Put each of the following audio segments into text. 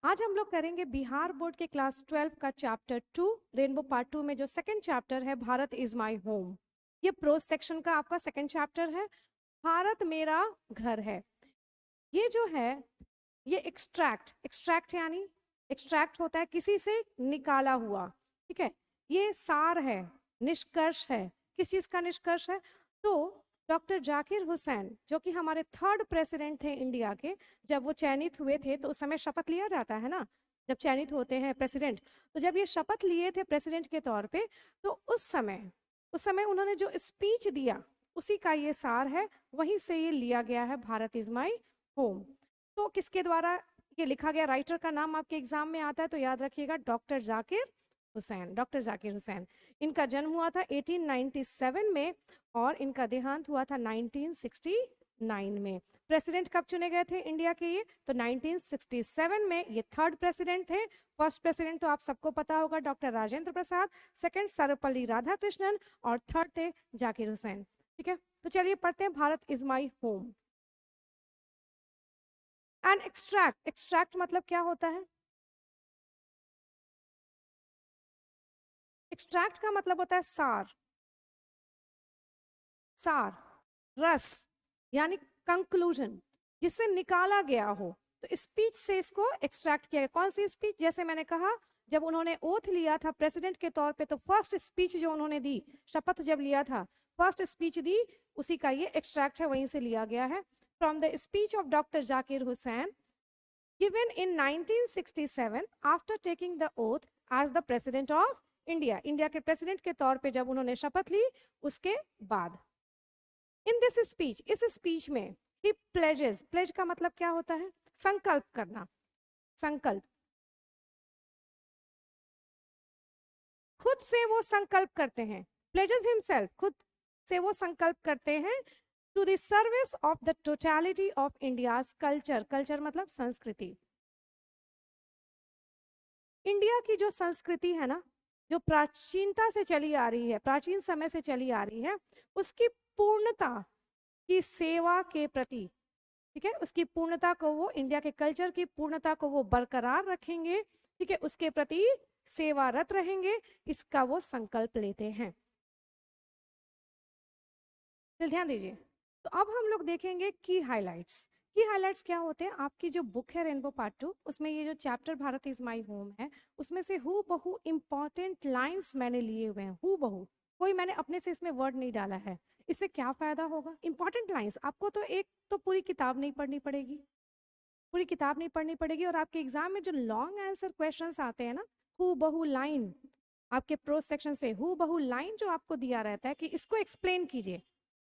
आज हम लोग करेंगे बिहार बोर्ड के क्लास 12 का चैप्टर 2 रेनबो पार्ट 2 में जो सेकंड चैप्टर है भारत इज माय होम। ये प्रोज सेक्शन का आपका सेकंड चैप्टर है। भारत मेरा घर है। ये जो है ये एक्सट्रैक्ट यानी एक्सट्रैक्ट होता है किसी से निकाला हुआ। ठीक है, ये सार है, निष्कर्ष है। किस चीज का निष्कर्ष है? तो डॉक्टर जाकिर हुसैन जो कि हमारे थर्ड प्रेसिडेंट थे इंडिया के, जब वो चयनित हुए थे तो उस समय शपथ लिया जाता है ना, जब चयनित होते हैं प्रेसिडेंट। तो जब ये शपथ लिए थे प्रेसिडेंट के तौर पे, तो उस समय उन्होंने जो स्पीच दिया उसी का ये सार है। वहीं से ये लिया गया है, भारत इज माई होम। तो किसके द्वारा ये लिखा गया? राइटर का नाम आपके एग्जाम में आता है तो याद रखिएगा, डॉक्टर जाकिर हुसैन। डॉक्टर जाकिर हुसैन, इनका जन्म हुआ था 1897 में और इनका देहांत हुआ था 1969 में। प्रेसिडेंट कब चुने गए थे इंडिया के? ये तो 1967 में ये थर्ड प्रेसिडेंट थे। फर्स्ट प्रेसिडेंट तो आप सबको पता होगा, डॉक्टर राजेंद्र प्रसाद। सेकंड सर्वपल्ली राधाकृष्णन और थर्ड थे जाकिर हुसैन। ठीक है, तो चलिए पढ़ते हैं Bharat is my home. And extract मतलब क्या होता है? एक्सट्रैक्ट का मतलब होता है सार, सार, रस, यानी कंक्लूजन, जिससे निकाला गया हो। तो स्पीच से इसको एक्सट्रैक्ट किया गया। कौन सी स्पीच? जैसे मैंने कहा, जब उन्होंने ओथ लिया था प्रेसिडेंट के तौर पे, तो फर्स्ट स्पीच जो उन्होंने दी, शपथ जब लिया था, फर्स्ट स्पीच दी, उसी का ये एक्सट्रैक्ट है, वहीं से लिया गया है। From the speech of doctor Zakir Hussain given in 1967 after taking the oath as the president of India। India के प्रेसिडेंट के तौर पे जब उन्होंने शपथ ली, उसके बाद इन दिस स्पीच, इस स्पीच में ही प्लेजेस, प्लेज का मतलब क्या होता है? संकल्प करना, संकल्प। खुद से वो संकल्प करते हैं, प्लेजेस हिमसेल्फ, खुद से वो संकल्प करते हैं to the service of the totality of India's culture. Culture मतलब संस्कृति। इंडिया की जो संस्कृति है ना, जो प्राचीनता से चली आ रही है, प्राचीन समय से चली आ रही है, उसकी पूर्णता की सेवा के प्रति, ठीक है, उसकी पूर्णता को वो, इंडिया के कल्चर की पूर्णता को वो बरकरार रखेंगे। ठीक है, उसके प्रति सेवारत रहेंगे, इसका वो संकल्प लेते हैं। फिर ध्यान दीजिए, तो अब हम लोग देखेंगे की हाइलाइट्स। की हाइलाइट्स क्या होते हैं? आपकी जो बुक है रेनबो पार्ट 2, उसमें ये जो chapter Bharat is my home है, उसमें से हु बहु इंपॉर्टेंट लाइंस मैंने लिए हुए हैं, हु बहु, कोई मैंने अपने से इसमें वर्ड नहीं डाला है। इससे क्या फायदा होगा? इंपॉर्टेंट लाइंस आपको तो एक तो पूरी किताब नहीं पढ़नी पड़ेगी, पूरी किताब नहीं पढ़नी पड़ेगी। और आपके एग्जाम में जो लॉन्ग आंसर क्वेश्चंस आते हैं ना, हु बहु लाइन, आपके प्रोज सेक्शन से हु बहु लाइन जो आपको दिया रहता है कि इसको एक्सप्लेन कीजिए,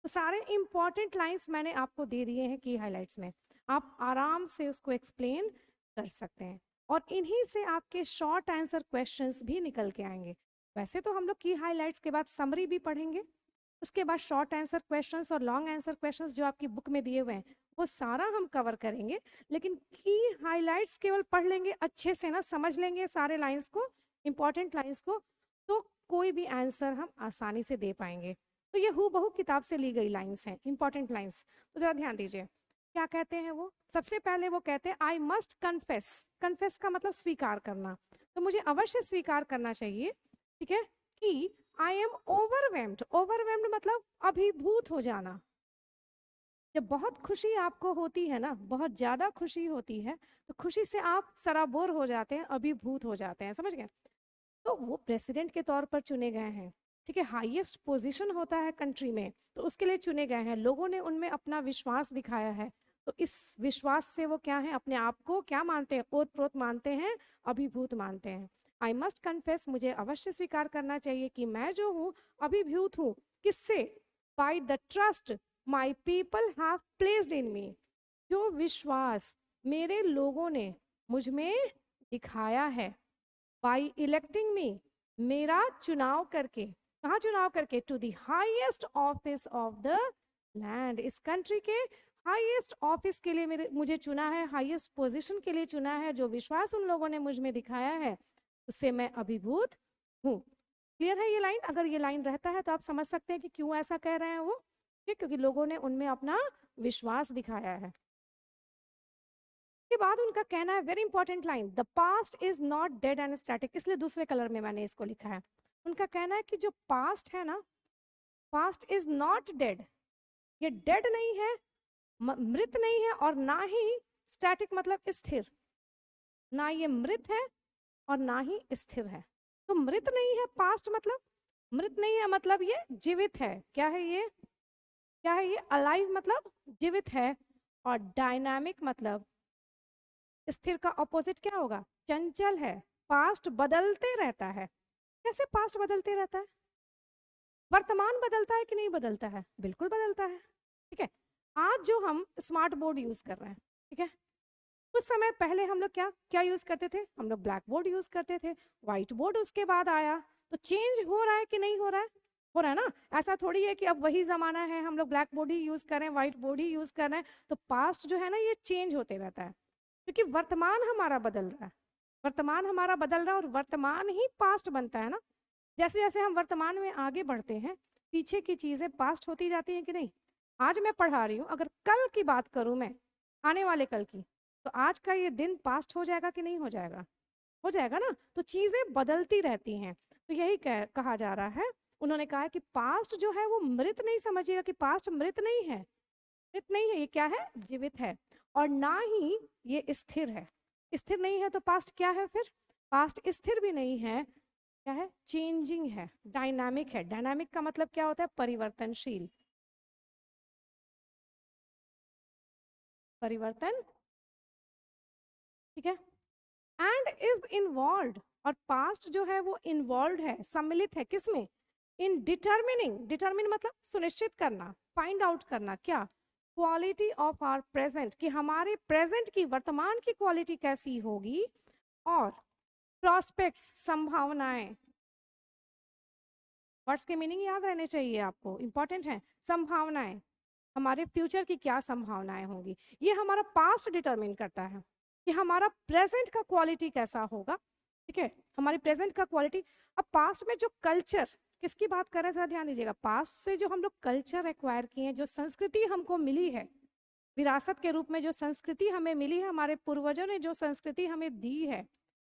तो सारे इंपॉर्टेंट लाइंस मैंने आपको दे दिए हैं की हाइलाइट्स में। आप आराम से उसको एक्सप्लेन कर सकते हैं और इन्हीं से आपके शॉर्ट आंसर क्वेश्चंस भी निकल के आएंगे। वैसे तो हम लोग की हाइलाइट्स के बाद समरी भी पढ़ेंगे, उसके बाद शॉर्ट आंसर क्वेश्चंस और लॉन्ग आंसर क्वेश्चंस जो आपकी बुक में दिए हुए हैं वो सारा हम कवर करेंगे। लेकिन की हाइलाइट्स केवल पढ़ लेंगे अच्छे से ना, समझ लेंगे सारे लाइंस को, इंपॉर्टेंट लाइंस को, तो कोई भी आंसर हम आसानी से दे पाएंगे। तो ये हु बहु किताब से ली गई लाइंस हैं, इंपॉर्टेंट लाइंस। तो जरा ध्यान दीजिए, क्या कहते हैं वो? सबसे पहले वो कहते हैं आई मस्ट कन्फेस। कन्फेस का मतलब स्वीकार करना, तो मुझे अवश्य स्वीकार करना चाहिए, ठीक है, कि आई एम ओवरवेम्ड। ओवरवेम्ड मतलब अभिभूत हो जाना। जब बहुत खुशी आपको होती है ना, बहुत ज्यादा खुशी होती है, तो खुशी से आप सराबोर हो जाते हैं, अभिभूत हो जाते हैं, समझ गए? तो वो प्रेसिडेंट के तौर पर चुने गए हैं, ठीक है, हाईएस्ट पोजीशन होता है कंट्री में, तो उसके लिए चुने गए हैं। लोगों ने उनमें अपना विश्वास दिखाया है, तो इस विश्वास से वो क्या है, अपने आप को क्या मानते हैं? ओतप्रोत मानते हैं, अभिभूत मानते हैं। आई मस्ट कन्फेस, मुझे अवश्य स्वीकार करना चाहिए कि मैं जो हूँ अभिभूत हूँ। किससे? By the trust my people have placed in me. जो विश्वास मेरे लोगों ने मुझ में दिखाया है, बाई इलेक्टिंग मी, मेरा चुनाव करके, कहाँ चुनाव करके? To the highest office of the land, इस कंट्री के हाईएस्ट ऑफिस के लिए मुझे चुना है, हाईएस्ट पोजीशन के लिए चुना है। जो विश्वास उन लोगों ने मुझ में दिखाया है, उससे मैं अभिभूत हूँ। क्लियर है ये लाइन? अगर ये लाइन रहता है तो आप समझ सकते हैं कि क्यों ऐसा कह रहे हैं वो, क्योंकि लोगों ने उनमें अपना विश्वास दिखाया है। के बाद उनका कहना है, very important line, the past is not dead and static, इसलिए दूसरे कलर में मैंने इसको लिखा है। उनका कहना है कि जो पास्ट है ना, पास्ट इज नॉट डेड, ये डेड नहीं है, मृत नहीं है, और ना ही स्टैटिक मतलब स्थिर, ना ये मृत है और ना ही स्थिर है। तो मृत नहीं है पास्ट मतलब, मृत नहीं है मतलब ये जीवित है। क्या है ये, क्या है ये, अलाइव मतलब जीवित है, और डायनामिक मतलब स्थिर का ऑपोजिट क्या होगा, चंचल है। पास्ट बदलते रहता है। कैसे पास्ट बदलते रहता है, वर्तमान बदलता है कि नहीं बदलता है, बिल्कुल बदलता है। ठीक है, आज जो हम स्मार्ट बोर्ड यूज कर रहे हैं, ठीक है, कुछ समय पहले हम लोग क्या क्या यूज करते थे, हम लोग ब्लैक बोर्ड यूज करते थे, व्हाइट बोर्ड उसके बाद आया। तो चेंज हो रहा है कि नहीं हो रहा है, हो रहा है ना। ऐसा थोड़ी है कि अब वही जमाना है, हम लोग ब्लैक बोर्ड ही यूज कर रहे हैं, व्हाइट बोर्ड ही यूज कर रहे हैं। तो पास्ट जो है ना, ये चेंज होते रहता है, क्योंकि वर्तमान हमारा बदल रहा है, वर्तमान हमारा बदल रहा है, और वर्तमान ही पास्ट बनता है ना। जैसे जैसे हम वर्तमान में आगे बढ़ते हैं, पीछे की चीजें पास्ट होती जाती हैं कि नहीं। आज मैं पढ़ा रही हूँ, अगर कल की बात करूँ मैं, आने वाले कल की, तो आज का ये दिन पास्ट हो जाएगा कि नहीं हो जाएगा, हो जाएगा ना। तो चीजें बदलती रहती हैं। तो यही कहा जा रहा है, उन्होंने कहा है कि पास्ट जो है वो मृत नहीं समझिएगा, कि पास्ट मृत नहीं है, मृत नहीं है, ये क्या है, जीवित है, और ना ही ये स्थिर है। स्थिर नहीं है तो पास्ट क्या है फिर, पास्ट स्थिर भी नहीं है, क्या है, चेंजिंग है, डायनामिक है। डायनामिक का मतलब क्या होता है, परिवर्तनशील, परिवर्तन, ठीक है, एंड इज इन्वॉल्व, और पास्ट जो है वो इन्वॉल्व है, सम्मिलित है किसमें, इन डिटर्मिनिंग, डिटर्मिन मतलब सुनिश्चित करना, फाइंड आउट करना, क्या, क्वालिटी ऑफ आवर प्रेजेंट, कि हमारे प्रेजेंट की, वर्तमान की क्वालिटी कैसी होगी, और प्रॉस्पेक्ट्स, संभावनाएं, वर्ड्स के मीनिंग याद रहने चाहिए आपको, इंपॉर्टेंट है। संभावनाएं, हमारे फ्यूचर की क्या संभावनाएं होंगी, ये हमारा पास्ट डिटरमिन करता है कि हमारा प्रेजेंट का क्वालिटी कैसा होगा। ठीक है, हमारी प्रेजेंट का क्वालिटी। अब पास्ट में जो कल्चर, किसकी बात कर रहे हैं जरा ध्यान दीजिएगा, पास्ट से जो हम लोग कल्चर एक्वायर किए हैं, जो संस्कृति हमको मिली है, विरासत के रूप में जो संस्कृति हमें मिली है, हमारे पूर्वजों ने जो संस्कृति हमें दी है,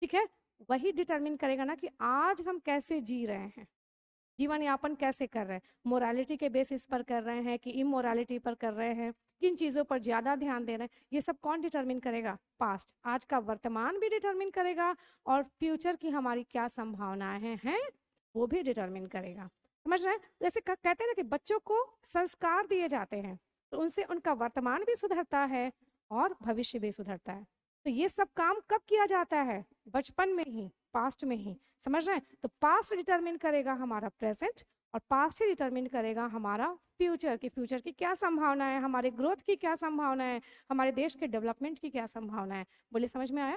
ठीक है, वही डिटरमिन करेगा ना कि आज हम कैसे जी रहे हैं, जीवन यापन कैसे कर रहे हैं, मोरालिटी के बेसिस पर कर रहे हैं कि इमोरालिटी पर कर रहे हैं, किन चीज़ों पर ज़्यादा ध्यान दे रहे हैं, ये सब कौन डिटरमिन करेगा, पास्ट। आज का वर्तमान भी डिटरमिन करेगा, और फ्यूचर की हमारी क्या संभावनाएं हैं वो भी डिटरमिन करेगा। समझ रहे हैं, जैसे कहते हैं ना कि बच्चों को संस्कार दिए जाते हैं, तो उनसे उनका वर्तमान भी सुधरता है और भविष्य भी सुधरता है। तो ये सब काम कब किया जाता है, बचपन में ही, पास्ट में ही। समझ रहे हैं, तो पास्ट डिटरमिन करेगा हमारा प्रेजेंट, और पास्ट ही डिटरमिन करेगा हमारा फ्यूचर, की फ्यूचर की क्या संभावना है, हमारे ग्रोथ की क्या संभावना है, हमारे देश के डेवलपमेंट की क्या संभावना है। बोलिए, समझ में आया।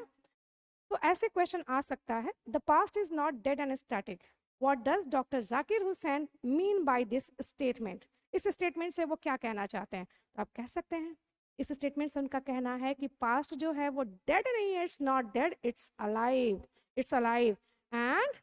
तो ऐसे क्वेश्चन आ सकता है, the past is not dead and static, what does doctor Zakir Hussain mean by this statement. इस स्टेटमेंट से वो क्या कहना चाहते हैं, तो आप कह सकते हैं, इस स्टेटमेंट से उनका कहना है कि पास्ट जो है वो डेड नहीं है, it's not dead, it's alive, it's alive and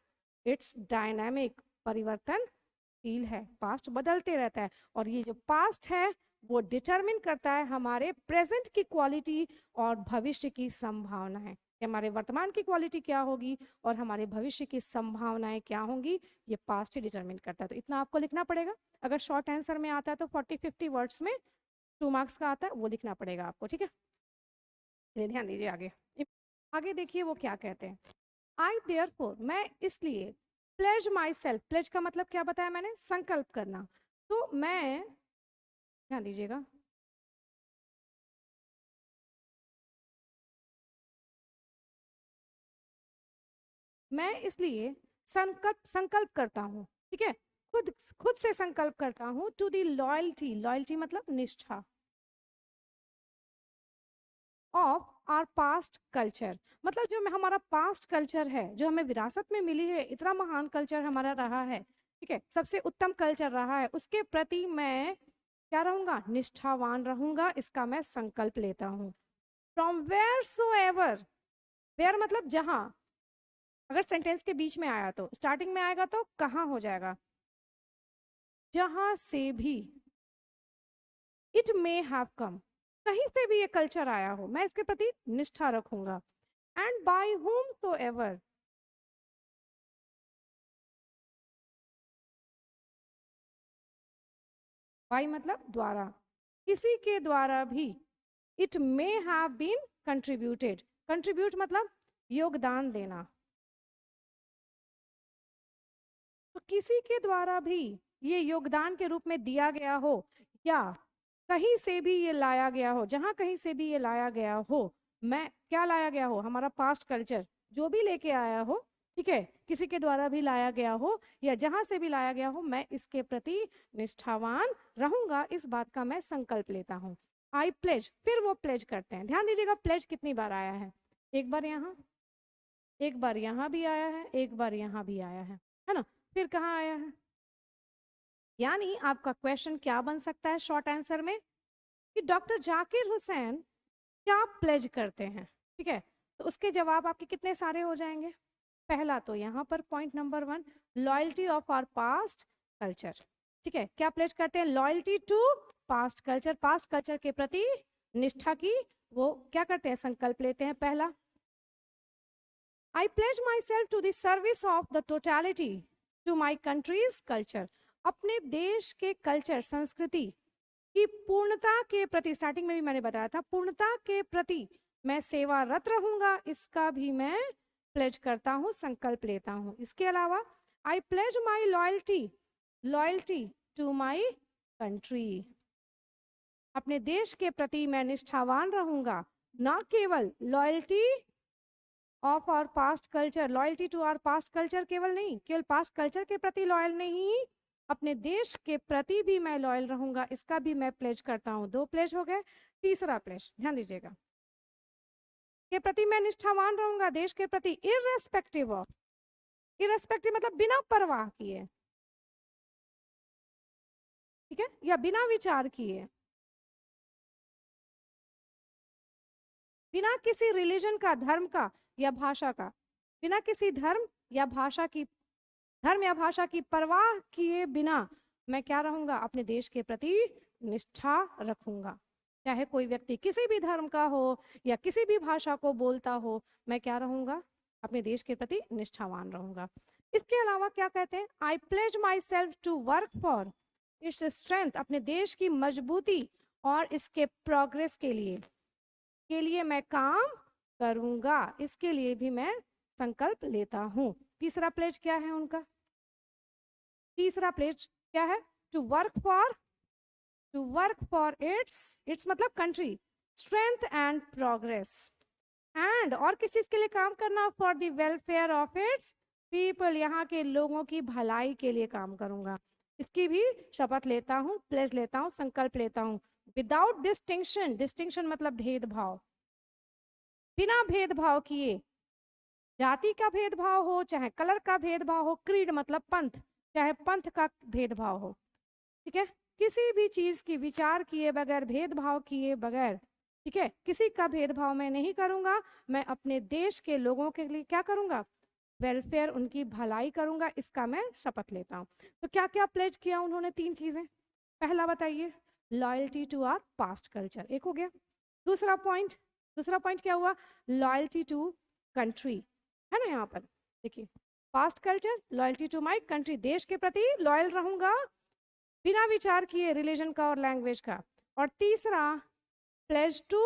it's dynamic, परिवर्तनशील है, पास्ट बदलते रहता है, और ये जो पास्ट है वो डिटरमिन करता है हमारे प्रेजेंट की क्वालिटी और भविष्य की संभावनाएं, कि हमारे वर्तमान की क्वालिटी क्या होगी और हमारे भविष्य की संभावनाएं क्या होंगी, ये पास्ट ही डिटरमिन करता है। तो इतना आपको लिखना पड़ेगा। अगर शॉर्ट आंसर में आता है तो 40-50 वर्ड्स में 2 मार्क्स का आता है, वो लिखना पड़ेगा आपको। ठीक है, चलिए ध्यान दीजिए आगे। आगे देखिए वो क्या कहते हैं, आई देयरफॉर, मैं इसलिए, प्लेज माई सेल्फ, प्लेज का मतलब क्या बताया मैंने, संकल्प करना। तो मैं, ध्यान दीजिएगा, मैं इसलिए संकल्प संकल्प करता हूँ, ठीक है, खुद खुद से संकल्प करता हूँ, टू दी लॉयल्टी, लॉयल्टी मतलब निष्ठा, ऑफ आर पास्ट कल्चर, मतलब जो हमारा पास्ट कल्चर है, जो हमें विरासत में मिली है, इतना महान कल्चर हमारा रहा है, ठीक है, सबसे उत्तम कल्चर रहा है, उसके प्रति मैं क्या रहूंगा, निष्ठावान रहूंगा, इसका मैं संकल्प लेता हूँ। From wheresoever, where मतलब जहां, अगर सेंटेंस के बीच में आया तो, स्टार्टिंग में आएगा तो कहाँ हो जाएगा, जहां से भी, इट मे हैव कम, कहीं से भी ये कल्चर आया हो, मैं इसके प्रति निष्ठा रखूंगा। And by whom soever, by मतलब द्वारा, किसी के द्वारा भी, it may have been contributed, contribute मतलब योगदान देना, तो किसी के द्वारा भी ये योगदान के रूप में दिया गया हो, या कहीं से भी ये लाया गया हो, जहां कहीं से भी ये लाया गया हो, मैं क्या लाया गया हो, हमारा पास्ट कल्चर जो भी लेके आया हो, ठीक है, किसी के द्वारा भी लाया गया हो या जहां से भी लाया गया हो, मैं इसके प्रति निष्ठावान रहूंगा, इस बात का मैं संकल्प लेता हूँ। आई प्लेज, फिर वो प्लेज करते हैं, ध्यान दीजिएगा प्लेज कितनी बार आया है, एक बार यहाँ, एक बार यहाँ भी आया है, एक बार यहाँ भी आया है ना, फिर कहाँ आया है। यानी आपका क्वेश्चन क्या बन सकता है शॉर्ट आंसर में, कि डॉक्टर जाकिर हुसैन क्या प्लेज करते हैं, ठीक है, तो उसके जवाब आपके कितने सारे हो जाएंगे। पहला तो यहाँ पर point number 1, loyalty of our past culture, ठीक है, क्या प्लेज करते हैं, loyalty to past culture, past culture के प्रति निष्ठा की वो क्या करते हैं, संकल्प लेते हैं। पहला, I pledge myself to the service of the totality to my country's culture, अपने देश के कल्चर संस्कृति की पूर्णता के प्रति, स्टार्टिंग में भी मैंने बताया था, पूर्णता के प्रति मैं सेवारत रहूंगा, इसका भी मैं प्लेज करता हूँ, संकल्प लेता हूँ। इसके अलावा I pledge my loyalty, loyalty to my country, अपने देश के प्रति मैं निष्ठावान रहूंगा, ना केवल loyalty of our past culture, loyalty to our past culture केवल नहीं, केवल पास्ट कल्चर के प्रति लॉयल नहीं, अपने देश के प्रति भी मैं लॉयल रहूंगा, इसका भी मैं प्लेज करता हूँ। 2 प्लेज हो गए। तीसरा प्लेज ध्यान दीजिएगा, के प्रति मैं निष्ठावान रहूंगा, देश के प्रति, इररेस्पेक्टिव ऑफ, इररेस्पेक्टिव मतलब बिना परवाह किए, ठीक है, या बिना विचार किए, बिना किसी रिलीजन का, धर्म का या भाषा का, बिना किसी धर्म या भाषा की, धर्म या भाषा की परवाह किए बिना मैं क्या रहूंगा, अपने देश के प्रति निष्ठा रखूंगा, चाहे कोई व्यक्ति किसी भी धर्म का हो या किसी भी भाषा को बोलता हो, मैं क्या रहूंगा, अपने देश के प्रति निष्ठावान रहूंगा। इसके अलावा क्या कहते हैं, I pledge myself to work for its strength, अपने देश की मजबूती और इसके प्रोग्रेस के लिए मैं काम करूंगा, इसके लिए भी मैं संकल्प लेता हूं। तीसरा प्लेज क्या है उनका, तीसरा प्लेज क्या है, to work for, to work for its मतलब country strength and progress, and और किस चीज के लिए काम करना, for the welfare of its people, यहाँ के लोगों की भलाई के लिए काम करूंगा, इसकी भी शपथ लेता हूँ, प्लेज लेता हूँ, संकल्प लेता हूँ। विदाउट डिस्टिंक्शन, डिस्टिंक्शन मतलब भेदभाव, बिना भेदभाव किए, जाति का भेदभाव हो, चाहे कलर का भेदभाव हो, क्रीड मतलब पंथ, चाहे पंथ का भेदभाव हो, ठीक है, किसी भी चीज की विचार किए बगैर, भेदभाव किए बगैर, ठीक है, किसी का भेदभाव मैं नहीं करूंगा, मैं अपने देश के लोगों के लिए क्या करूंगा, वेलफेयर, उनकी भलाई करूंगा, इसका मैं शपथ लेता हूँ। तो क्या क्या प्लेज किया उन्होंने, 3 चीजें, पहला बताइए, loyalty to our past culture, एक हो गया। दूसरा पॉइंट, दूसरा पॉइंट क्या हुआ, लॉयल्टी टू कंट्री, है ना, यहाँ पर देखिए, past culture, loyalty to my country, देश के प्रति लॉयल रहूंगा बिना विचार किए रिलीजन का और लैंग्वेज का। और तीसरा, प्लेज टू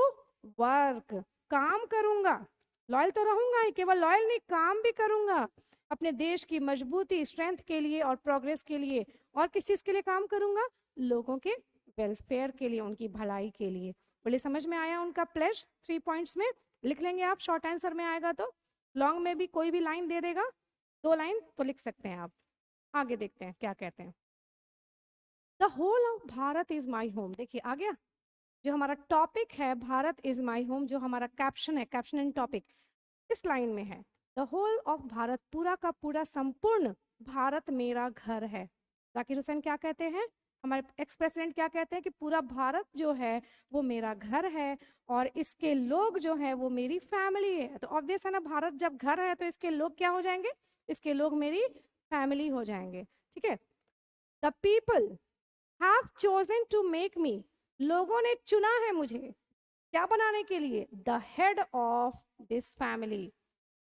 वर्क, काम करूंगा, लॉयल तो रहूंगा ही, केवल लॉयल नहीं, काम भी करूंगा अपने देश की मजबूती, स्ट्रेंथ के लिए और प्रोग्रेस के लिए। और किस चीज के लिए काम करूंगा, लोगों के वेलफेयर के लिए, उनकी भलाई के लिए। बोले समझ में आया उनका प्लेज, 3 पॉइंट्स में लिख लेंगे आप, शॉर्ट आंसर में आएगा तो, लॉन्ग में भी कोई भी लाइन दे देगा, 2 लाइन तो लिख सकते हैं आप। आगे देखते हैं क्या कहते हैं, the whole of Bharat is my home, देखिए आ गया, जो हमारा टॉपिक है भारत इज माई होम, जो हमारा कैप्शन है, कैप्शन एंड टॉपिक इस लाइन में है, द होल ऑफ भारत, पूरा का पूरा संपूर्ण भारत मेरा घर है। जाकिर हुसैन क्या कहते हैं, हमारे एक्स प्रेसिडेंट क्या कहते हैं कि पूरा भारत जो है वो मेरा घर है और इसके लोग जो है वो मेरी फैमिली है। तो ऑब्वियस है ना, भारत जब घर है तो इसके लोग क्या हो जाएंगे, इसके लोग मेरी फैमिली हो जाएंगे, ठीक है। The people have chosen to make me, लोगों ने चुना है मुझे क्या बनाने के लिए? The head of this family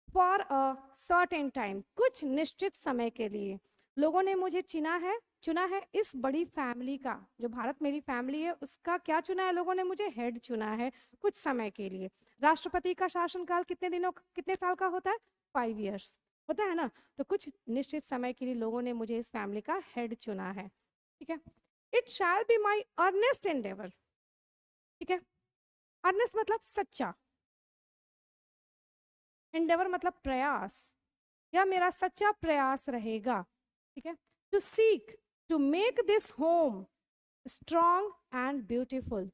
for a certain time, कुछ निश्चित समय के लिए लोगों ने मुझे चुना है इस बड़ी फैमिली का, जो भारत मेरी फैमिली है उसका क्या चुना है लोगों ने? मुझे हेड चुना है कुछ समय के लिए। राष्ट्रपति का शासनकाल कितने साल का होता है? 5 years होता है ना। तो कुछ निश्चित समय के लिए लोगों ने मुझे इस फैमिली का हेड चुना है, ठीक है। It shall be my earnest endeavour, ठीक है। अर्नेस्ट मतलब सच्चा, एंडेवर मतलब प्रयास, यह मेरा सच्चा प्रयास रहेगा, ठीक है। To seek to make this home strong and beautiful,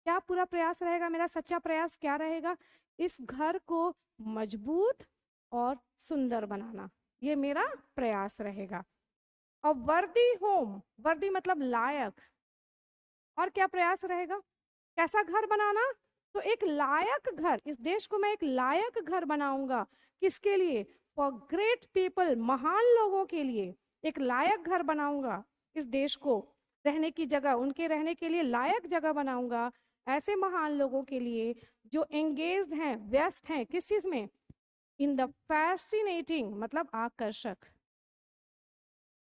क्या पूरा प्रयास रहेगा? मेरा सच्चा प्रयास क्या रहेगा? इस घर को मजबूत और सुंदर बनाना, ये मेरा प्रयास रहेगा। और वर्दी होम, वर्दी मतलब लायक, और क्या प्रयास रहेगा? कैसा घर बनाना? तो एक लायक घर, इस देश को मैं एक लायक घर बनाऊंगा। किसके लिए? फॉर ग्रेट पीपल, महान लोगों के लिए एक लायक घर बनाऊंगा। इस देश को रहने की जगह, उनके रहने के लिए लायक जगह बनाऊंगा, ऐसे महान लोगों के लिए जो एंगेज्ड हैं, व्यस्त हैं किस चीज में? इन द फैसिनेटिंग मतलब आकर्षक,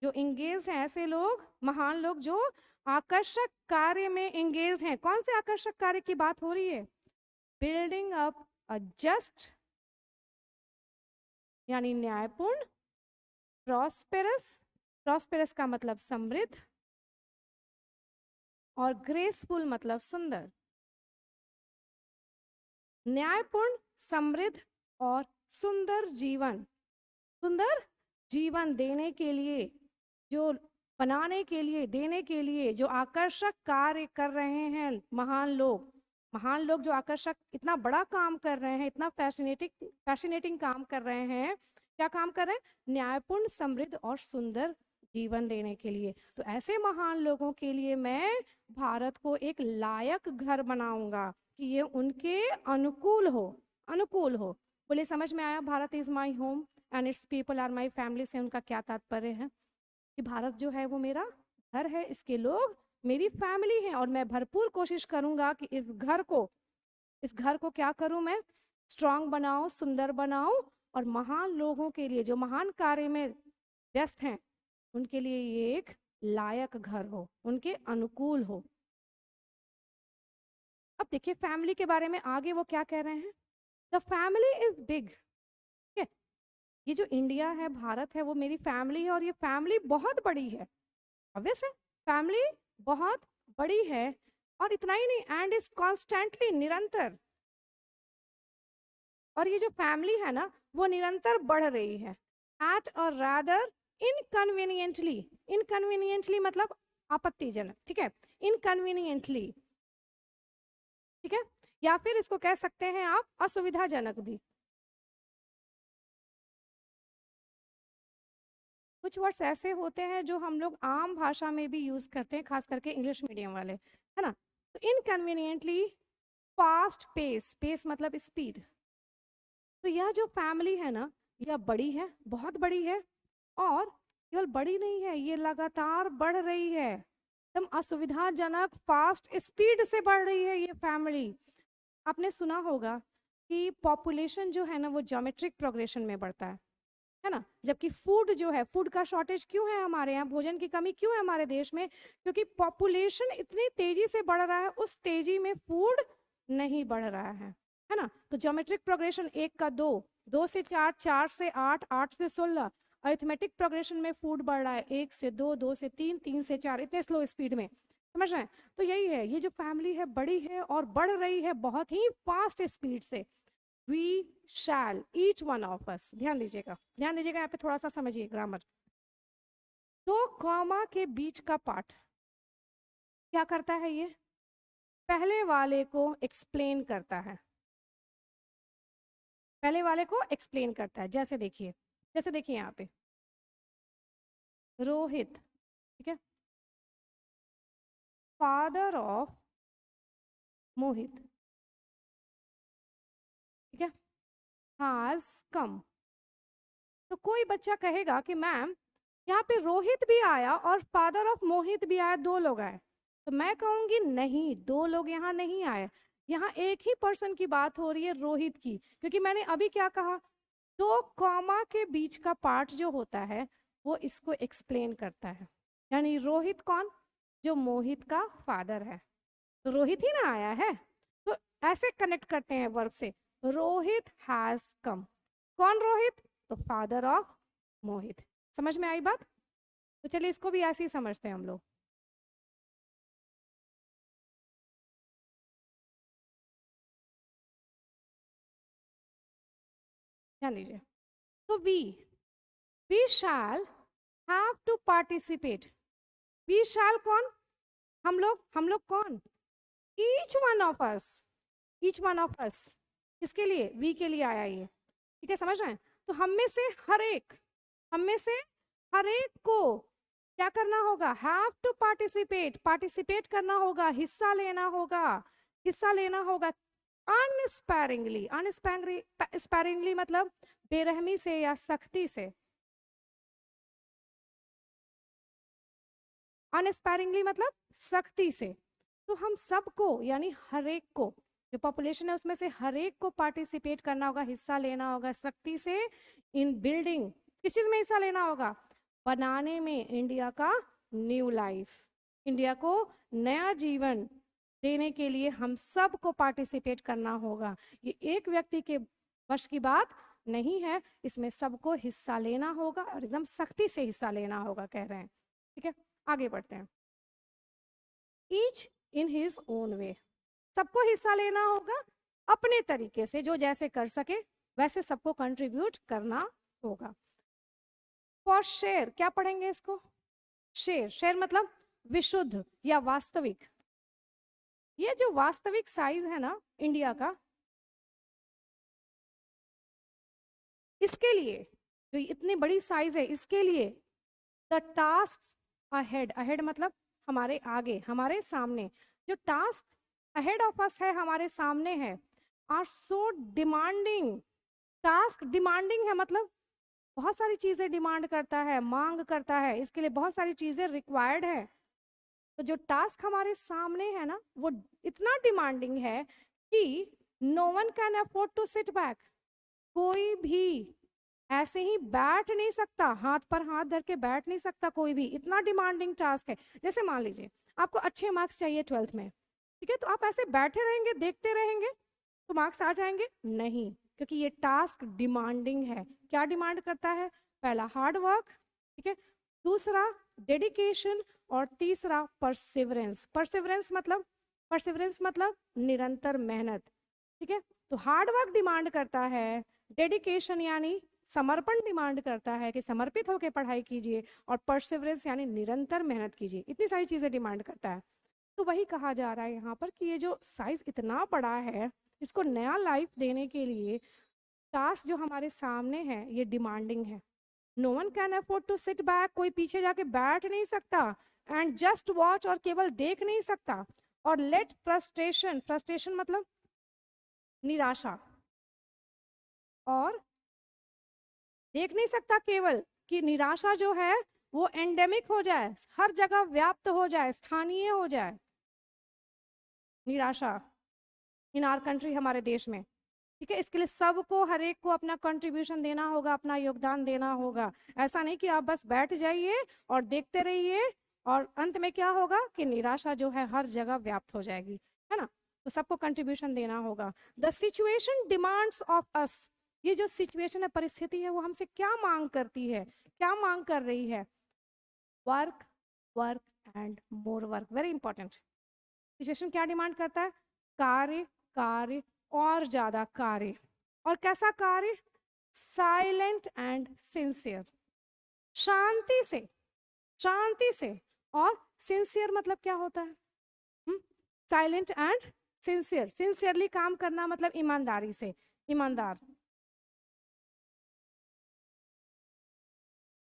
जो एंगेज हैं, ऐसे लोग, महान लोग जो आकर्षक कार्य में एंगेज हैं। कौन से आकर्षक कार्य की बात हो रही है? बिल्डिंग अप अ जस्ट यानी न्यायपूर्ण, प्रॉस्पेरस, प्रॉस्पेरस का मतलब समृद्ध, और ग्रेसफुल मतलब सुंदर। न्यायपूर्ण, समृद्ध और सुंदर जीवन, सुंदर जीवन देने के लिए, जो बनाने के लिए, देने के लिए जो आकर्षक कार्य कर रहे हैं महान लोग, महान लोग जो आकर्षक इतना बड़ा काम कर रहे हैं, इतना फैसिनेटिंग काम कर रहे हैं। क्या काम कर रहे हैं? न्यायपूर्ण, समृद्ध और सुंदर जीवन देने के लिए। तो ऐसे महान लोगों के लिए मैं भारत को एक लायक घर बनाऊंगा कि ये उनके अनुकूल हो, अनुकूल हो। बोले समझ में आया? Bharat is my home and its people are my family से उनका क्या तात्पर्य है? कि भारत जो है वो मेरा घर है, इसके लोग मेरी फैमिली हैं, और मैं भरपूर कोशिश करूंगा कि इस घर को क्या करूं मैं? स्ट्रांग बनाऊं, सुंदर बनाऊं, और महान लोगों के लिए जो महान कार्य में व्यस्त हैं उनके लिए ये एक लायक घर हो, उनके अनुकूल हो। अब देखिए फैमिली के बारे में आगे वो क्या कह रहे हैं। द फैमिली इज बिग, ये जो इंडिया है, भारत है, वो मेरी फैमिली है, और ये फैमिली बहुत बड़ी है। ऑब्वियस है, फैमिली बहुत बड़ी है। और इतना ही नहीं, एंड इज कॉन्स्टेंटली, निरंतर, और ये जो फैमिली है ना वो निरंतर बढ़ रही है। एट और रादर इनकन्वीनियंटली, इनकन्वीनियंटली मतलब आपत्तिजनक, ठीक है, इनकन्वीनियंटली, ठीक है, या फिर इसको कह सकते हैं आप असुविधाजनक भी। कुछ वर्ड्स ऐसे होते हैं जो हम लोग आम भाषा में भी यूज करते हैं, खास करके इंग्लिश मीडियम वाले, है ना। तो इनकन्वीनियंटली फास्ट पेस, पेस मतलब स्पीड। तो यह जो फैमिली है ना, यह बड़ी है, बहुत बड़ी है, और केवल बड़ी नहीं है, ये लगातार बढ़ रही है, एकदम असुविधाजनक फास्ट स्पीड से बढ़ रही है ये फैमिली। आपने सुना होगा कि पॉपुलेशन जो है ना वो ज्योमेट्रिक प्रोग्रेशन में बढ़ता है ना। जबकि फूड जो है, फूड का शॉर्टेज क्यों है हमारे यहाँ, भोजन की कमी क्यों है हमारे देश में? क्योंकि पॉपुलेशन इतनी तेजी से बढ़ रहा है, उस तेजी में फूड नहीं बढ़ रहा है ना। तो ज्योमेट्रिक प्रोग्रेशन 1 का 2, 2 से 4, 4 से 8, 8 से 16। अरिथमेटिक प्रोग्रेशन में फूड बढ़ रहा है 1 से 2, 2 से 3, 3 से 4, इतने स्लो स्पीड में, समझ रहे हैं। तो यही है, ये जो फैमिली है बड़ी है और बढ़ रही है बहुत ही फास्ट स्पीड से। we shall, each one of us, ध्यान दीजिएगा, ध्यान दीजिएगा, यहाँ पे थोड़ा सा समझिए ग्रामर। दो कॉमा के बीच का पार्ट क्या करता है? ये पहले वाले को एक्सप्लेन करता है, पहले वाले को एक्सप्लेन करता है। जैसे देखिए यहाँ पे रोहित, ठीक है, फादर ऑफ मोहित, ठीक है, हैज कम। तो कोई बच्चा कहेगा कि मैम यहाँ पे रोहित भी आया और फादर ऑफ मोहित भी आया, 2 लोग आए। तो मैं कहूंगी नहीं, 2 लोग यहाँ नहीं आए, यहाँ एक ही पर्सन की बात हो रही है, रोहित की, क्योंकि मैंने अभी क्या कहा, दो कॉमा के बीच का पार्ट जो होता है वो इसको एक्सप्लेन करता है। यानी रोहित कौन, जो मोहित का फादर है, तो रोहित ही ना आया है, तो ऐसे कनेक्ट करते हैं वर्ब से, रोहित हैज कम। कौन रोहित, तो फादर ऑफ मोहित। समझ में आई बात? तो चलिए इसको भी ऐसे ही समझते हैं हम लोग। ध्यान दीजिए, तो we shall have to participate. We shall कौन, हम लोग कौन, each one of us, each one of us, किसके लिए, वी के लिए आया ये, ठीक है, समझ रहे हैं? तो हम में से हर एक, हम में से हर एक को क्या करना होगा, हैव टू पार्टिसिपेट, पार्टिसिपेट करना होगा, हिस्सा लेना होगा, हिस्सा लेना होगा, अनस्पैरिंगली, अनस्पैरिंगली मतलब बेरहमी से या सख्ती से, अनस्पैरिंगली मतलब सख्ती से। तो हम सबको यानी हर एक को, जो पॉपुलेशन है उसमें से हर एक को पार्टिसिपेट करना होगा, हिस्सा लेना होगा सख्ती से, इन बिल्डिंग, किस चीज में हिस्सा लेना होगा, बनाने में इंडिया का न्यू लाइफ, इंडिया को नया जीवन देने के लिए हम सबको पार्टिसिपेट करना होगा। ये एक व्यक्ति के वश की बात नहीं है, इसमें सबको हिस्सा लेना होगा और एकदम सख्ती से हिस्सा लेना होगा, कह रहे हैं। ठीक है, आगे बढ़ते हैं। Each in his own way, सबको हिस्सा लेना होगा अपने तरीके से, जो जैसे कर सके वैसे सबको कंट्रीब्यूट करना होगा। फॉर शेयर, क्या पढ़ेंगे इसको, शेयर, शेयर मतलब विशुद्ध या वास्तविक। ये जो वास्तविक साइज है ना इंडिया का, इसके लिए, जो इतनी बड़ी साइज है इसके लिए, द टास्क अहेड, अहेड मतलब हमारे आगे, हमारे सामने, जो टास्क अहेड ऑफ अस है, हमारे सामने है, are so demanding. Task demanding है मतलब बहुत सारी चीजें डिमांड करता है, मांग करता है, इसके लिए बहुत सारी चीजें रिक्वायर्ड है। तो जो टास्क हमारे सामने है ना वो इतना डिमांडिंग है कि no one can afford to sit back, कोई भी ऐसे ही बैठ नहीं सकता, हाथ पर हाथ धर के बैठ नहीं सकता कोई भी, इतना डिमांडिंग टास्क है। जैसे मान लीजिए आपको अच्छे मार्क्स चाहिए 12th में, ठीक है, तो आप ऐसे बैठे रहेंगे देखते रहेंगे तो मार्क्स आ जाएंगे? नहीं, क्योंकि ये टास्क डिमांडिंग है। क्या डिमांड करता है? पहला हार्ड वर्क, ठीक है, दूसरा डेडिकेशन, और तीसरा परसिवरेंस। परसिवरेंस मतलब निरंतर मेहनत, ठीक है। तो हार्ड वर्क डिमांड करता है, डेडिकेशन यानी समर्पण डिमांड करता है कि समर्पित होकर पढ़ाई कीजिए, और परसिवरेंस यानी निरंतर मेहनत कीजिए, इतनी सारी चीजें डिमांड करता है। तो वही कहा जा रहा है यहाँ पर कि ये जो साइज इतना बड़ा है, इसको नया लाइफ देने के लिए टास्क जो हमारे सामने है ये डिमांडिंग है। No one can afford to sit back, कोई पीछे जाके बैठ नहीं सकता, एंड जस्ट वॉच, और केवल देख नहीं सकता, और लेट फ्रस्ट्रेशन, फ्रस्ट्रेशन मतलब निराशा, और देख नहीं सकता केवल कि निराशा जो है वो एंडेमिक हो जाए, हर जगह व्याप्त हो जाए, स्थानीय हो जाए निराशा इन आर कंट्री, हमारे देश में, ठीक है। इसके लिए सबको, हर एक को अपना कंट्रीब्यूशन देना होगा, अपना योगदान देना होगा। ऐसा नहीं कि आप बस बैठ जाइए और देखते रहिए और अंत में क्या होगा कि निराशा जो है हर जगह व्याप्त हो जाएगी, है ना। तो सबको कंट्रीब्यूशन देना होगा। The situation demands of us, ये जो सिचुएशन है, परिस्थिति है, वो हमसे क्या मांग करती है, क्या मांग कर रही है? Work, work and more work, very important. Situation क्या डिमांड करता है? कार्य, कार्य और ज्यादा कार्य। और कैसा कार्य? साइलेंट एंड सिंसियर, शांति से, शांति से। और सिंसियर मतलब क्या होता है? साइलेंट एंड सिंसियर, सिंसियरली काम करना मतलब ईमानदारी से, ईमानदार।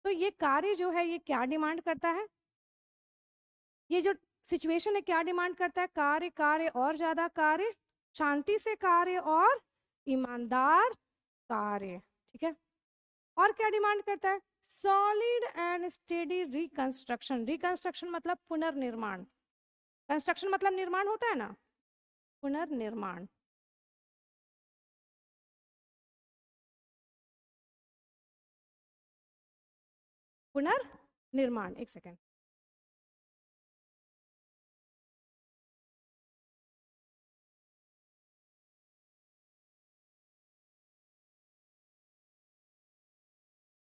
तो ये कार्य जो है ये क्या डिमांड करता है? ये जो सिचुएशन है क्या डिमांड करता है? कार्य, कार्य और ज्यादा कार्य, शांति से कार्य और ईमानदार कार्य, ठीक है। और क्या डिमांड करता है? Solid and steady reconstruction, reconstruction मतलब पुनर्निर्माण, कंस्ट्रक्शन मतलब निर्माण होता है ना, पुनर्निर्माण। पुनर्निर्माण, एक सेकेंड।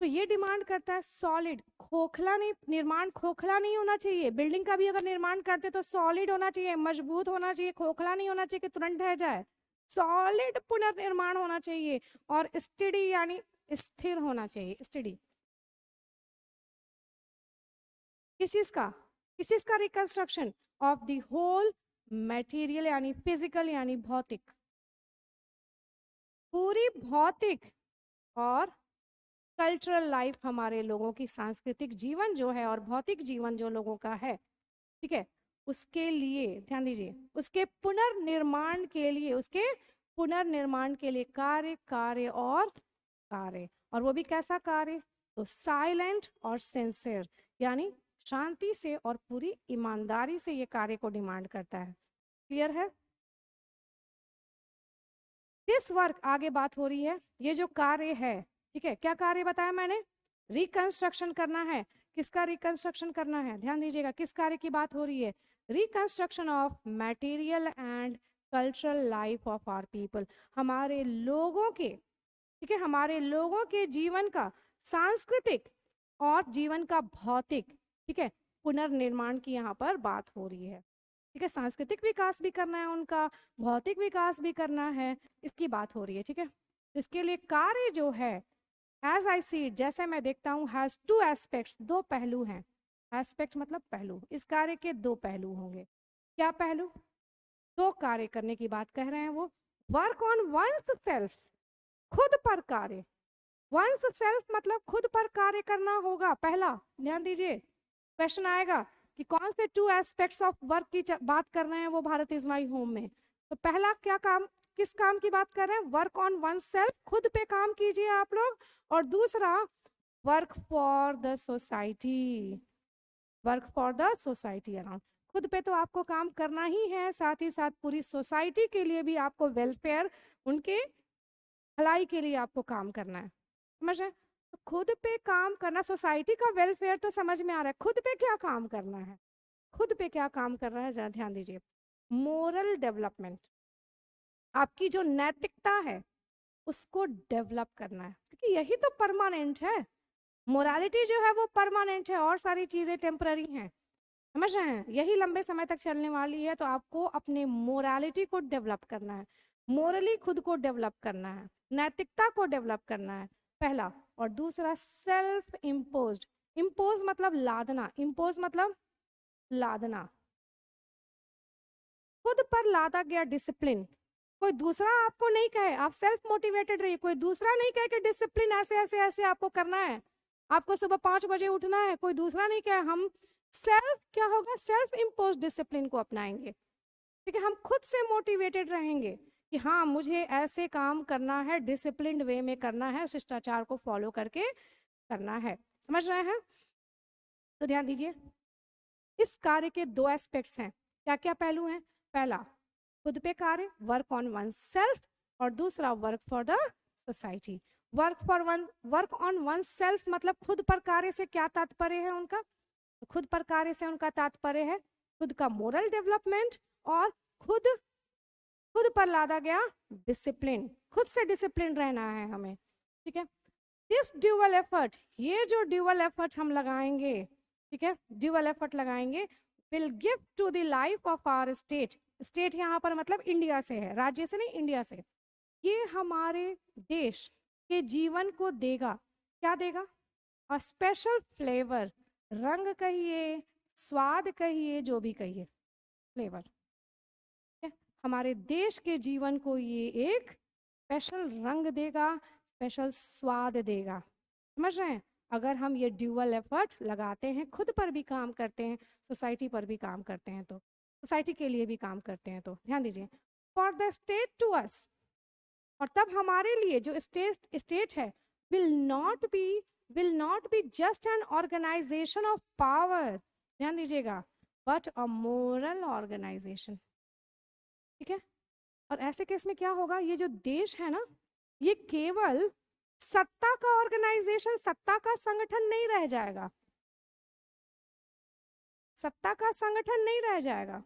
तो ये डिमांड करता है सॉलिड, खोखला नहीं, निर्माण खोखला नहीं होना चाहिए। बिल्डिंग का भी अगर निर्माण करते तो सॉलिड होना चाहिए, मजबूत होना चाहिए, खोखला नहीं होना चाहिए कि तुरंत ढह जाए। सॉलिड पुनर्निर्माण होना चाहिए और स्टडी यानी स्थिर होना चाहिए। स्टडी किस चीज का? किस चीज का? Reconstruction of the whole material यानी फिजिकल यानी भौतिक, पूरी भौतिक और कल्चरल लाइफ, हमारे लोगों की सांस्कृतिक जीवन जो है और भौतिक जीवन जो लोगों का है, ठीक है, उसके लिए ध्यान दीजिए, उसके पुनर्निर्माण के लिए, उसके पुनर्निर्माण के लिए कार्य, कार्य और कार्य। और वो भी कैसा कार्य? तो साइलेंट और सिंसियर, यानी शांति से और पूरी ईमानदारी से ये कार्य को डिमांड करता है। क्लियर है? दिस वर्क, आगे बात हो रही है, ये जो कार्य है, ठीक है, क्या कार्य बताया मैंने? रिकंस्ट्रक्शन करना है। किसका रिकंस्ट्रक्शन करना है? ध्यान दीजिएगा, किस कार्य की बात हो रही है? Reconstruction of material and cultural life of our people, हमारे लोगों के, ठीक है, हमारे लोगों के जीवन का सांस्कृतिक और जीवन का भौतिक, ठीक है, पुनर्निर्माण की यहाँ पर बात हो रही है। ठीक है, सांस्कृतिक विकास भी करना है उनका, भौतिक विकास भी करना है, इसकी बात हो रही है। ठीक है, इसके लिए कार्य जो है, एज आई सी इट, जैसे मैं देखता हूँ, हैज टू एस्पेक्ट्स, दो पहलू हैं। एस्पेक्ट मतलब पहलू, इस कार्य के दो पहलू होंगे। क्या पहलू? दो कार्य करने की बात कह रहे हैं वो। वर्क ऑन वंस सेल्फ, खुद पर कार्य। वंस सेल्फ मतलब खुद पर कार्य करना होगा, पहला। ध्यान दीजिए, क्वेश्चन आएगा कि कौन से टू एस्पेक्ट्स ऑफ वर्क की बात कर रहे हैं वो भारत इज माई होम में। तो पहला क्या काम, किस काम की बात कर रहे हैं? वर्क ऑन वन सेल्फ, खुद पे काम कीजिए आप लोग। और दूसरा, work for the society, work for the society around. खुद पे तो आपको काम करना ही है, साथ ही साथ पूरी सोसाइटी के लिए भी आपको वेलफेयर, उनके भलाई के लिए आपको काम करना है। समझ रहे? तो खुद पे काम करना, सोसाइटी का वेलफेयर तो समझ में आ रहा है, खुद पे क्या काम करना है? खुद पे क्या काम कर रहा है, जरा ध्यान दीजिए। मोरल डेवलपमेंट, आपकी जो नैतिकता है उसको डेवलप करना है, क्योंकि यही तो परमानेंट है। मोरालिटी जो है वो परमानेंट है, और सारी चीजें टेम्पररी हैं। समझ रहे हैं? यही लंबे समय तक चलने वाली है। तो आपको अपने मोरालिटी को डेवलप करना है, मोरली खुद को डेवलप करना है, नैतिकता को डेवलप करना है, पहला। और दूसरा, सेल्फ इम्पोज्ड, इम्पोज मतलब लादना, इम्पोज मतलब लादना, खुद पर लादा गया डिसिप्लिन। कोई दूसरा आपको नहीं कहे, आप सेल्फ मोटिवेटेड रहिए, कोई दूसरा नहीं कहे कि डिसिप्लिन ऐसे ऐसे ऐसे आपको करना है, आपको सुबह 5 बजे उठना है, कोई दूसरा नहीं कहे। हम सेल्फ क्या होगा, सेल्फ इम्पोज डिसिप्लिन को अपनाएंगे। ठीक है, हम खुद से मोटिवेटेड रहेंगे कि हाँ, मुझे ऐसे काम करना है, डिसिप्लिन्ड वे में करना है, शिष्टाचार को फॉलो करके करना है। समझ रहे हैं? तो ध्यान दीजिए, इस कार्य के दो एस्पेक्ट्स हैं। क्या क्या पहलू हैं? पहला, खुद पे कार्य, वर्क ऑन वन सेल्फ, और दूसरा, work for the society. Work on one self मतलब खुद पर कार्य से क्या तात्पर्य है उनका? तो खुद पर कार्य से उनका तात्पर्य है खुद का मोरल डेवलपमेंट और खुद खुद पर लादा गया डिसिप्लिन, खुद से डिसिप्लिन रहना है हमें। ठीक है, दिस ड्यूअल एफर्ट, ये जो ड्यूअल एफर्ट हम लगाएंगे, ठीक है, ड्यूअल एफर्ट लगाएंगे, will give to the life of our state. State यहाँ पर मतलब इंडिया से है, राज्य से नहीं, इंडिया से। ये हमारे देश के जीवन को देगा, क्या देगा? अ स्पेशल फ्लेवर, रंग कहिए, स्वाद कहिए, जो भी कहिए, फ्लेवर। हमारे देश के जीवन को ये एक स्पेशल रंग देगा, स्पेशल स्वाद देगा। समझ रहे हैं? अगर हम ये ड्यूअल एफर्ट लगाते हैं, खुद पर भी काम करते हैं, सोसाइटी पर भी काम करते हैं, तो सोसाइटी के लिए भी काम करते हैं, तो ध्यान दीजिए, for the state to us, और तब हमारे लिए जो स्टेट है, will not be just an organization of power, ध्यान दीजिएगा, बट अ मोरल ऑर्गेनाइजेशन। ठीक है, और ऐसे केस में क्या होगा, ये जो देश है ना, ये केवल सत्ता का ऑर्गेनाइजेशन, सत्ता का संगठन नहीं रह जाएगा, सत्ता का संगठन नहीं रह जाएगा,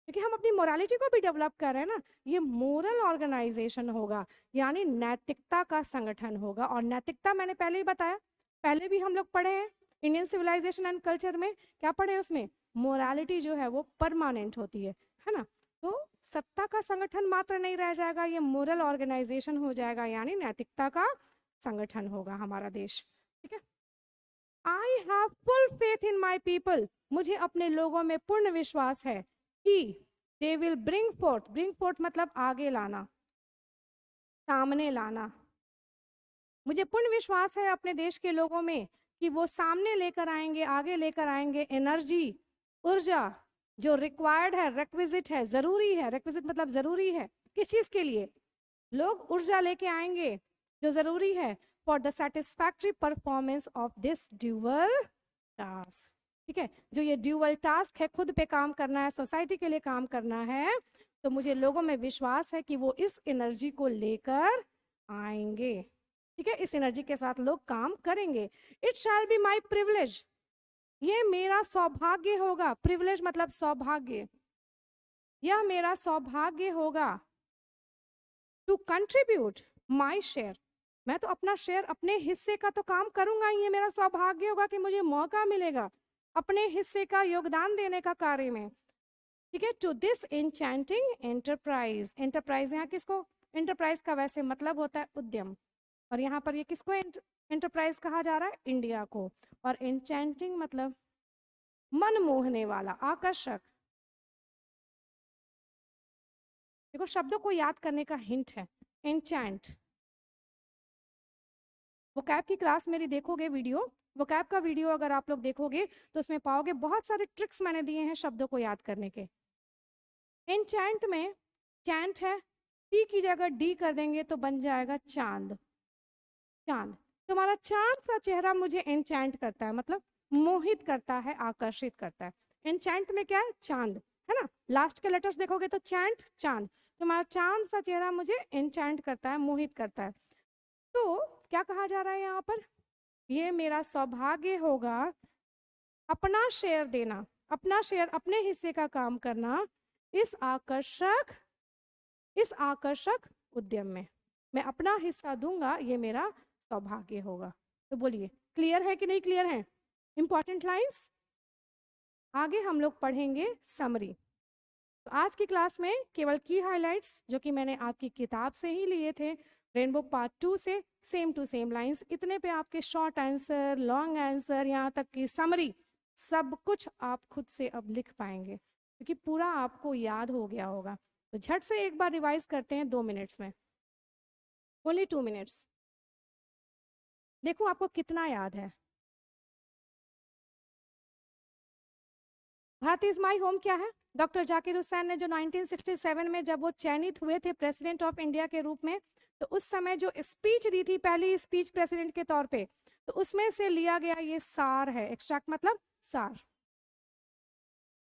क्योंकि हम अपनी मोरालिटी को भी डेवलप कर रहे हैं ना। ये मोरल ऑर्गेनाइजेशन होगा, यानी नैतिकता का संगठन होगा। और नैतिकता मैंने पहले ही बताया, पहले भी हम लोग पढ़े हैं इंडियन सिविलाइजेशन एंड कल्चर में, क्या पढ़े उसमें, मोरालिटी जो है वो परमानेंट होती है ना। तो सत्ता का संगठन मात्र नहीं रह जाएगा, ये मोरल ऑर्गेनाइजेशन हो जाएगा, यानी नैतिकता का संगठन होगा हमारा देश। ठीक है। I have full faith in my people, मुझे अपने लोगों में पूर्ण विश्वास है कि दे विल ब्रिंग फोर्थ मतलब आगे लाना, सामने लाना। मुझे पूर्ण विश्वास है अपने देश के लोगों में कि वो सामने लेकर आएंगे, आगे लेकर आएंगे एनर्जी, ऊर्जा जो रिक्वायर्ड है, रिक्विजिट है, जरूरी है। रिक्विजिट मतलब जरूरी है, किस चीज के लिए, लोग ऊर्जा लेके आएंगे जो जरूरी है for the satisfactory performance of this dual task. ठीक है, जो ये ड्यूअल टास्क है, खुद पे काम करना है, सोसाइटी के लिए काम करना है, तो मुझे लोगों में विश्वास है कि वो इस एनर्जी को लेकर आएंगे। ठीक है, इस एनर्जी के साथ लोग काम करेंगे। It shall be my privilege, ये मेरा सौभाग्य होगा। प्रिविलेज मतलब सौभाग्य, यह मेरा सौभाग्य होगा। टू कंट्रीब्यूट माई शेयर, मैं तो अपना शेयर, अपने हिस्से का तो काम करूंगा ही, ये मेरा सौभाग्य होगा कि मुझे मौका मिलेगा अपने हिस्से का योगदान देने का कार्य में। ठीक है, to this enchanting enterprise, enterprise यहाँ किसको, एंटरप्राइज का वैसे मतलब होता है उद्यम, और यहाँ पर ये किसको एंटरप्राइज कहा जा रहा है, इंडिया को। और एन्चेंटिंग मतलब मन मोहने वाला, आकर्षक। देखो शब्दों को याद करने का हिंट है, एन्चेंट। वोकैब की क्लास मेरी देखोगे वीडियो, वोकैब का वीडियो अगर आप लोग देखोगे तो उसमें पाओगे बहुत सारे ट्रिक्स मैंने दिए हैं शब्दों को याद करने के। एन्चेंट में चैंट है, टी की जगह डी कर देंगे तो बन जाएगा चांद। चांद, तुम्हारा चांद सा चेहरा मुझे एन्चेंट करता है, मतलब मोहित करता है, आकर्षित करता है। एन्चेंट में क्या है, चांद है ना, लास्ट के लेटर्स देखोगे तो चैंट, चांद। तुम्हारा चांद सा चेहरा मुझे एन्चेंट करता है, मोहित करता है। तो क्या कहा जा रहा है यहाँ पर, ये मेरा सौभाग्य होगा अपना शेयर देना, अपना शेयर, अपने हिस्से का काम करना इस आकर्षक उद्यम में। मैं अपना हिस्सा दूंगा, ये मेरा सौभाग्य होगा। तो बोलिए क्लियर है कि नहीं क्लियर है, इंपॉर्टेंट लाइंस। आगे हम लोग पढ़ेंगे समरी। तो आज की क्लास में केवल की हाइलाइट्स जो कि मैंने आपकी किताब से ही लिए थे, रेनबो पार्ट 2 से, सेम टू सेम लाइंस, इतने पे आपके शॉर्ट आंसर, लॉन्ग आंसर, यहाँ तक की समरी, सब कुछ आप खुद से अब लिख पाएंगे क्योंकि पूरा आपको याद हो गया होगा। तो झट से एक बार रिवाइज करते हैं 2 मिनट्स में, ओनली 2 मिनट्स। देखो आपको कितना याद है। भारत इज माई होम क्या है, डॉक्टर जाकिर हुसैन ने जो 1967 में जब वो चयनित हुए थे प्रेसिडेंट ऑफ इंडिया के रूप में, तो उस समय जो स्पीच दी थी, पहली स्पीच प्रेसिडेंट के तौर पे, तो उसमें से लिया गया ये सार है, एक्सट्रैक्ट मतलब सार,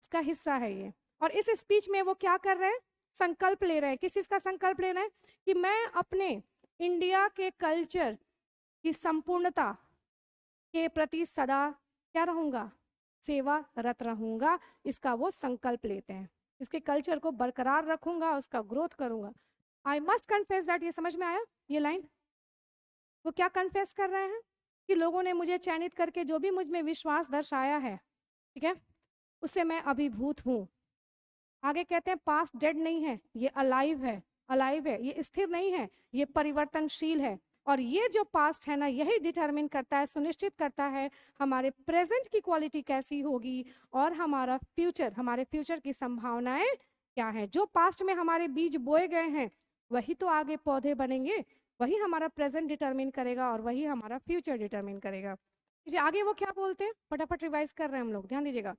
इसका हिस्सा है ये। और इस स्पीच में वो क्या कर रहे हैं, संकल्प ले रहे हैं। किस चीज का संकल्प ले रहे हैं, कि मैं अपने इंडिया के कल्चर की संपूर्णता के प्रति सदा क्या रहूंगा, सेवारत रहूंगा, इसका वो संकल्प लेते हैं। इसके कल्चर को बरकरार रखूंगा, उसका ग्रोथ करूंगा। आई मस्ट कन्फेस दैट, ये समझ में आया ये लाइन। वो क्या कन्फेस कर रहे हैं, कि लोगों ने मुझे चयनित करके जो भी मुझ में विश्वास दर्शाया है, ठीक है, उससे मैं अभिभूत हूं। आगे कहते हैं पास्ट डेड नहीं है, ये अलाइव है, अलाइव है, ये स्थिर नहीं है, ये परिवर्तनशील है। और ये जो पास्ट है ना, यही डिटरमिन करता है, सुनिश्चित करता है हमारे प्रेजेंट की क्वालिटी कैसी होगी और हमारा फ्यूचर, हमारे फ्यूचर की संभावनाएं क्या है। जो पास्ट में हमारे बीज बोए गए हैं वही तो आगे पौधे बनेंगे, वही हमारा प्रेजेंट डिटरमिन करेगा और वही हमारा फ्यूचर डिटरमिन करेगा। आगे वो क्या बोलते हैं, फटाफट रिवाइज कर रहे हैं हम लोग, ध्यान दीजिएगा।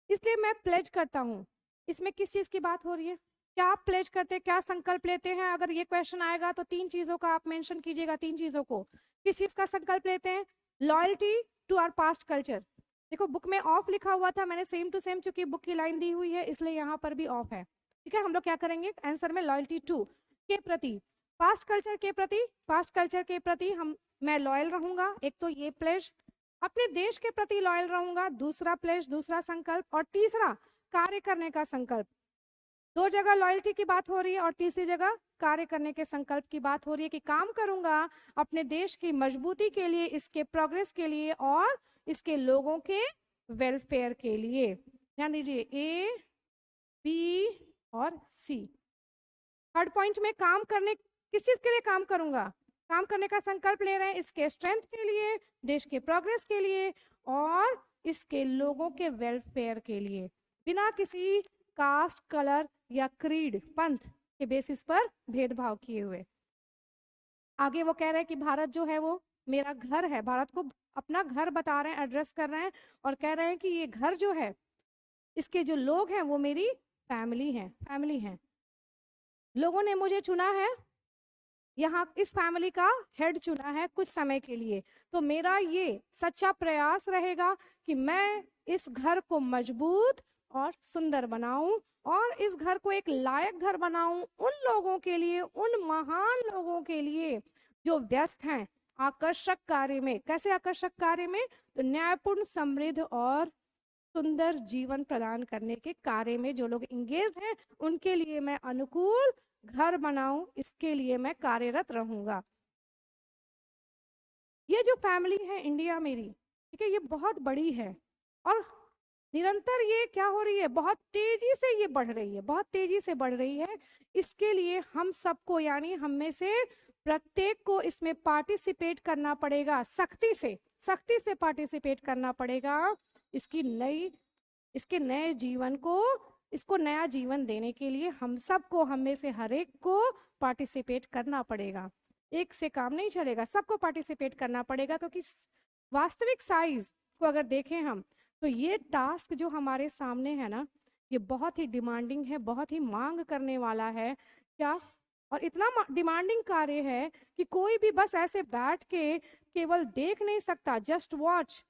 इसलिए मैं प्लेज करता हूँ, इसमें किस चीज की बात हो रही है, क्या आप प्लेज करते हैं, क्या संकल्प लेते हैं। अगर ये क्वेश्चन आएगा तो 3 चीजों का आप मेंशन कीजिएगा, 3 चीजों को। किस चीज का संकल्प लेते हैं, loyalty to our past culture. देखो बुक में ऑफ लिखा हुआ था, मैंने सेम टू सेम, चूंकि बुक की लाइन दी हुई है इसलिए यहाँ पर भी ऑफ है। ठीक है, हम लोग क्या करेंगे आंसर में, लॉयल्टी टू के प्रति, पास्ट कल्चर के प्रति, पास्ट कल्चर के प्रति मैं लॉयल रहूंगा, एक तो ये प्लेज, अपने देश के प्रति लॉयल रहूंगा, दूसरा प्लेज, दूसरा संकल्प, और तीसरा कार्य करने का संकल्प। दो जगह लॉयल्टी की बात हो रही है और तीसरी जगह कार्य करने के संकल्प की बात हो रही है कि काम करूंगा अपने देश की मजबूती के लिए, इसके प्रोग्रेस के लिए और इसके लोगों के वेलफेयर के लिए। ध्यान दीजिए, ए बी और सी। थर्ड पॉइंट में काम करने, किस चीज के लिए काम करूंगा, काम करने का संकल्प ले रहे हैं इसके स्ट्रेंथ के लिए, देश के प्रोग्रेस के लिए और इसके लोगों के वेलफेयर के लिए, बिना किसी कास्ट, कलर या क्रीड, पंथ के बेसिस पर भेदभाव किए हुए। आगे वो कह रहे हैं कि भारत जो है वो मेरा घर है, भारत को अपना घर बता रहे हैं, एड्रेस कर रहे हैं और कह रहे हैं कि ये घर जो है, इसके जो लोग हैं वो मेरी फैमिली है, फैमिली है। लोगों ने मुझे चुना है, यहाँ इस फैमिली का हेड चुना है कुछ समय के लिए, तो मेरा ये सच्चा प्रयास रहेगा कि मैं इस घर को मजबूत और सुंदर बनाऊं और इस घर को एक लायक घर बनाऊं उन लोगों के लिए, उन महान लोगों के लिए जो व्यस्त हैं आकर्षक कार्य में। कैसे आकर्षक कार्य में? तो न्यायपूर्ण, समृद्ध और सुंदर जीवन प्रदान करने के कार्य में जो लोग इंगेज हैं उनके लिए मैं अनुकूल घर बनाऊं, इसके लिए मैं कार्यरत रहूंगा। ये जो फैमिली है इंडिया मेरी, ठीक है, ये बहुत बड़ी है और निरंतर ये क्या हो रही है, बहुत तेजी से ये बढ़ रही है, बहुत तेजी से बढ़ रही है। इसके लिए हम सबको, यानी हम में से प्रत्येक को इसमें पार्टिसिपेट करना पड़ेगा, सख्ती से पार्टिसिपेट करना पड़ेगा इसकी नई, इसके नए जीवन को, इसको नया जीवन देने के लिए हम सबको, हम में से हर एक को पार्टिसिपेट करना पड़ेगा। एक से काम नहीं चलेगा, सबको पार्टिसिपेट करना पड़ेगा, क्योंकि वास्तविक साइज को अगर देखें हम तो ये टास्क जो हमारे सामने है ना, ये बहुत ही डिमांडिंग है, बहुत ही मांग करने वाला है क्या, और इतना डिमांडिंग कार्य है कि कोई भी बस ऐसे बैठ के केवल देख नहीं सकता, जस्ट वॉच,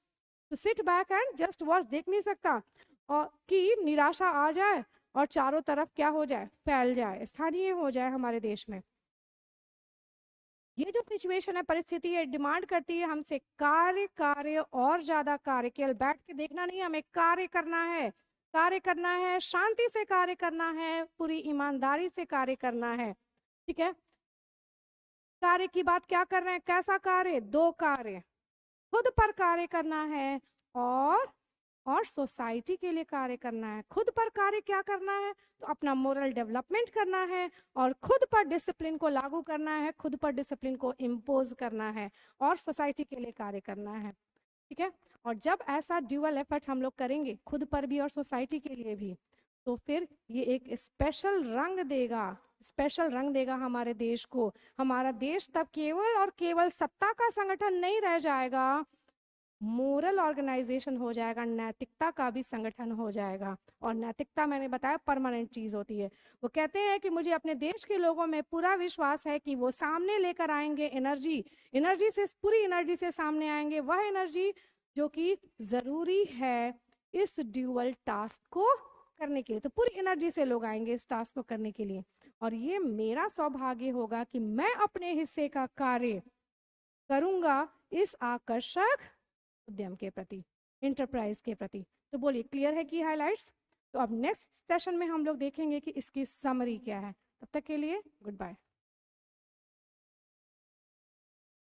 तो sit back and just watch, देख नहीं सकता और कि निराशा आ जाए और चारों तरफ क्या हो जाए, फैल जाए, स्थानीय हो जाए हमारे देश में। ये जो सिचुएशन है, परिस्थिति है, डिमांड करती है हमसे कार्य, कार्य और ज्यादा कार्य। केवल बैठ के देखना नहीं, हमें कार्य करना है, कार्य करना है, शांति से कार्य करना है, पूरी ईमानदारी से कार्य करना है। ठीक है, कार्य की बात क्या कर रहे हैं, कैसा कार्य? दो कार्य, खुद पर कार्य करना है और सोसाइटी के लिए कार्य करना है। खुद पर कार्य क्या करना है? तो अपना मोरल डेवलपमेंट करना है और खुद पर डिसिप्लिन को लागू करना है, खुद पर डिसिप्लिन को इम्पोज करना है और सोसाइटी के लिए कार्य करना है। ठीक है, और जब ऐसा ड्यूअल एफर्ट हम लोग करेंगे, खुद पर भी और सोसाइटी के लिए भी, तो फिर ये एक स्पेशल रंग देगा, स्पेशल रंग देगा हमारे देश को। हमारा देश तब केवल और केवल सत्ता का संगठन नहीं रह जाएगा, मोरल ऑर्गेनाइजेशन हो जाएगा, नैतिकता का भी संगठन हो जाएगा। और नैतिकता मैंने बताया परमानेंट चीज होती है। वो कहते हैं कि मुझे अपने देश के लोगों में पूरा विश्वास है कि वो सामने लेकर आएंगे एनर्जी, एनर्जी से, पूरी एनर्जी से सामने आएंगे, वह एनर्जी जो कि जरूरी है इस ड्यूअल टास्क को करने के लिए। तो पूरी एनर्जी से लोग आएंगे इस टास्क को करने के लिए, और ये मेरा सौभाग्य होगा कि मैं अपने हिस्से का कार्य करूंगा इस आकर्षक उद्यम के प्रति, इंटरप्राइज के प्रति। तो बोलिए, क्लियर है की हाइलाइट्स? तो अब नेक्स्ट सेशन में हम लोग देखेंगे कि इसकी समरी क्या है। तब तक के लिए गुड बाय।